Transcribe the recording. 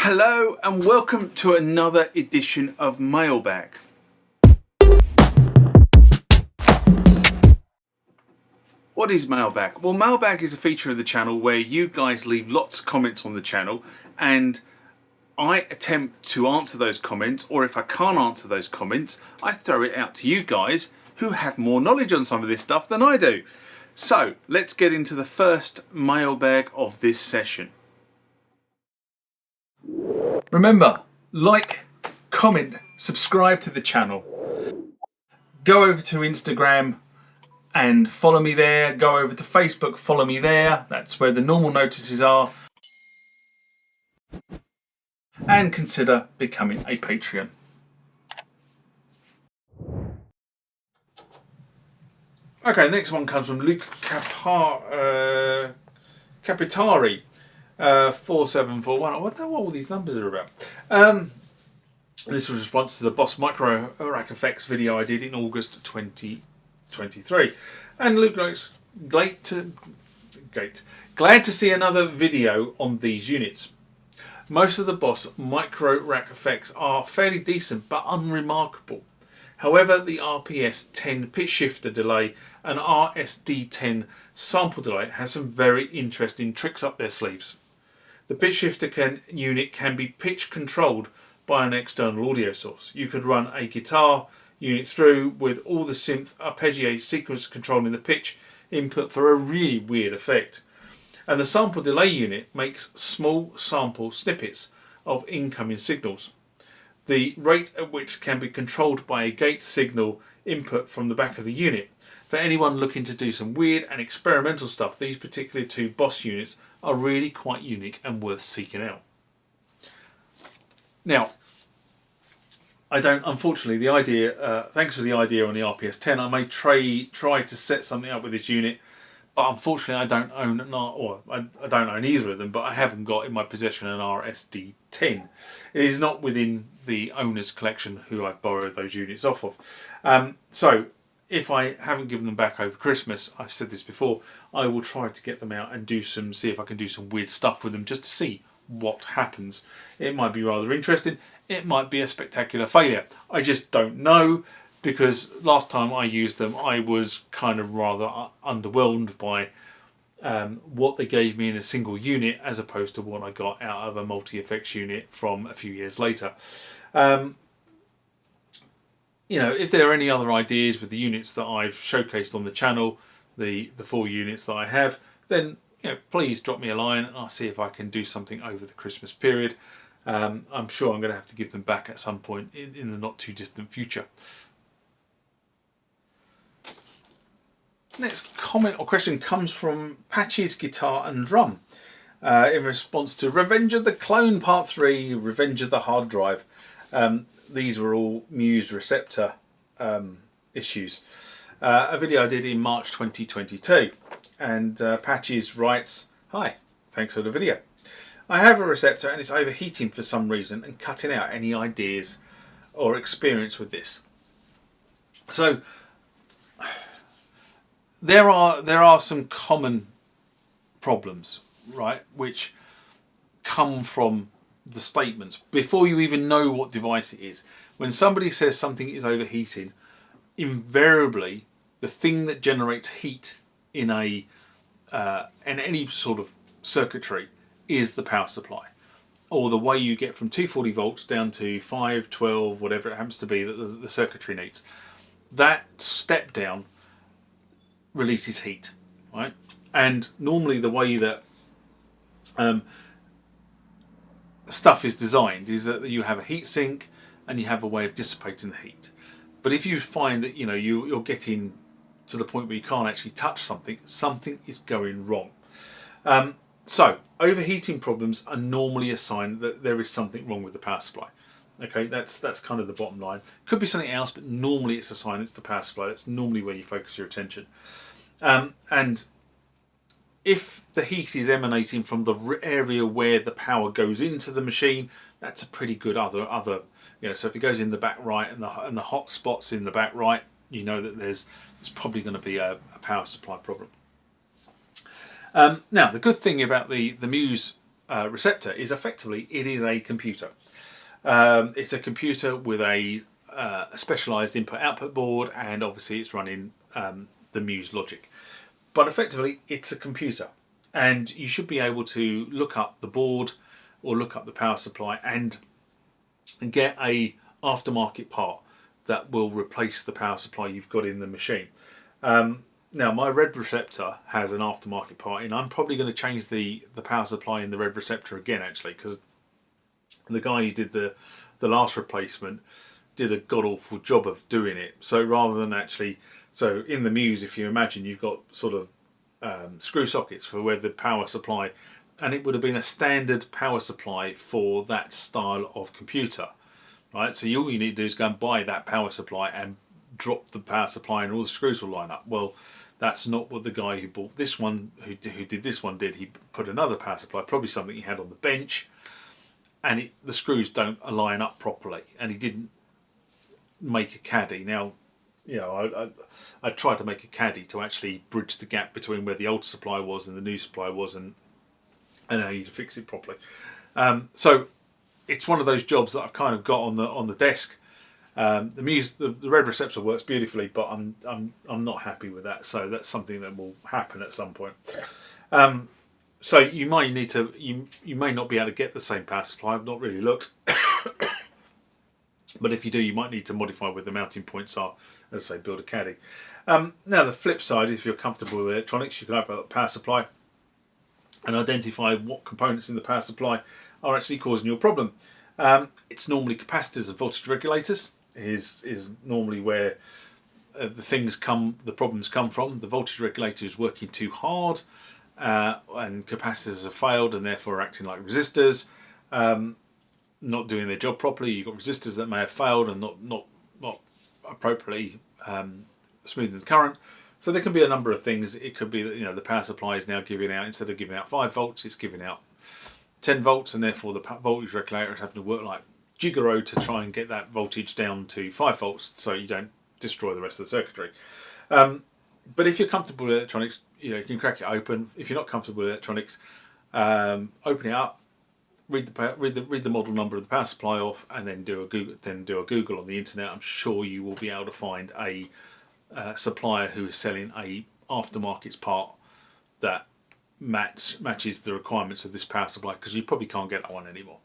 Hello and welcome to another edition of Mailbag. What is Mailbag? Well, Mailbag is a feature of the channel where you guys leave lots of comments on the channel and I attempt to answer those comments, or if I can't answer those comments, I throw it out to you guys who have more knowledge on some of this stuff than I do. So let's get into the first mailbag of this session. Remember, like, comment, subscribe to the channel. Go over to Instagram and follow me there. Go over to Facebook, follow me there. That's where the normal notices are. And consider becoming a Patreon. Okay, next one comes from Luke Capitari. 4741. What all these numbers are about? This was a response to the Boss MicroRack effects video I did in August 2023. And Luke writes, glad to see another video on these units. Most of the Boss MicroRack effects are fairly decent but unremarkable. However, the RPS-10 pitch shifter delay and RSD-10 sample delay has some very interesting tricks up their sleeves. The pitch shifter unit can be pitch controlled by an external audio source. You could run a guitar unit through with all the synth arpeggiator sequence controlling the pitch input for a really weird effect. And the sample delay unit makes small sample snippets of incoming signals. The rate at which can be controlled by a gate signal input from the back of the unit. For anyone looking to do some weird and experimental stuff, these particular two Boss units are really quite unique and worth seeking out. Now, unfortunately, the idea, thanks for the idea on the RPS-10, I may try to set something up with this unit, but unfortunately I don't own I don't own either of them, but I haven't got in my possession an RSD-10. It is not within the owner's collection who I've borrowed those units off of. So if I haven't given them back over Christmas, I've said this before, I will try to get them out and see if I can do some weird stuff with them just to see what happens. It might be rather interesting. It might be a spectacular failure. I just don't know, because last time I used them I was kind of rather underwhelmed by what they gave me in a single unit as opposed to what I got out of a multi-effects unit from a few years later. You know, if there are any other ideas with the units that I've showcased on the channel, the 4 units that I have, then please drop me a line and I'll see if I can do something over the Christmas period. I'm sure I'm going to have to give them back at some point in the not too distant future. Next comment or question comes from Patches Guitar and Drum in response to Revenge of the Clone Part 3, Revenge of the Hard Drive. These were all MUSE Receptor issues. A video I did in March 2022, and Patches writes, "Hi, thanks for the video. I have a receptor and it's overheating for some reason and cutting out any ideas or experience with this." So there are some common problems, right, which come from the statements before you even know what device it is. When somebody says something is overheating, invariably the thing that generates heat in any sort of circuitry is the power supply, or the way you get from 240 volts down to 5, 12, whatever it happens to be that the circuitry needs. That step down releases heat, right? And normally the way that stuff is designed is that you have a heat sink and you have a way of dissipating the heat. But if you find that you're getting to the point where you can't actually touch something is going wrong. So overheating problems are normally a sign that there is something wrong with the power supply. Okay, that's kind of the bottom line. Could be something else, but normally it's a sign it's the power supply. That's normally where you focus your attention. And if the heat is emanating from the area where the power goes into the machine, that's a pretty good other. So if it goes in the back right and the hot spots in the back right, you know that there's probably going to be a power supply problem. Now the good thing about the MUSE receptor is effectively, it is a computer. It's a computer with a specialised input-output board, and obviously it's running the MUSE logic. But effectively, it's a computer, and you should be able to look up the board or look up the power supply and get a aftermarket part that will replace the power supply you've got in the machine. Now, my red receptor has an aftermarket part in. I'm probably going to change the power supply in the red receptor again, actually, because the guy who did the last replacement did a god-awful job of doing it. So rather than actually... So in the MUSE, if you imagine, you've got sort of screw sockets for where the power supply... And it would have been a standard power supply for that style of computer. Right? So all you need to do is go and buy that power supply and drop the power supply and all the screws will line up. Well, that's not what the guy who bought this one, who did this one, did. He put another power supply, probably something he had on the bench, and the screws don't line up properly, and he didn't make a caddy. Now, you know, I tried to make a caddy to actually bridge the gap between where the old supply was and the new supply was, and how you to fix it properly. So it's one of those jobs that I've kind of got on the desk. The MUSE, the red receptor works beautifully, but I'm not happy with that. So that's something that will happen at some point. So you might need to, you may not be able to get the same power supply. I've not really looked, but if you do, you might need to modify where the mounting points are. As I say, build a caddy. Now the flip side, if you're comfortable with electronics, you can open up the power supply and identify what components in the power supply are actually causing your problem. It's normally capacitors and voltage regulators is normally where the problems come from. The voltage regulator is working too hard, and capacitors have failed and therefore are acting like resistors, not doing their job properly. You've got resistors that may have failed and not appropriately smoothing the current. So there can be a number of things. It could be that, you know, the power supply is now giving out, instead of giving out 5 volts, it's giving out 10 volts, and therefore the voltage regulator is having to work like gigaro to try and get that voltage down to 5 volts so you don't destroy the rest of the circuitry. But if you're comfortable with electronics, you know, you can crack it open. If you're not comfortable with electronics, open it up, read the model number of the power supply off, and then do a Google on the internet. I'm sure you will be able to find a supplier who is selling a aftermarket part that matches the requirements of this power supply, because you probably can't get that one anymore.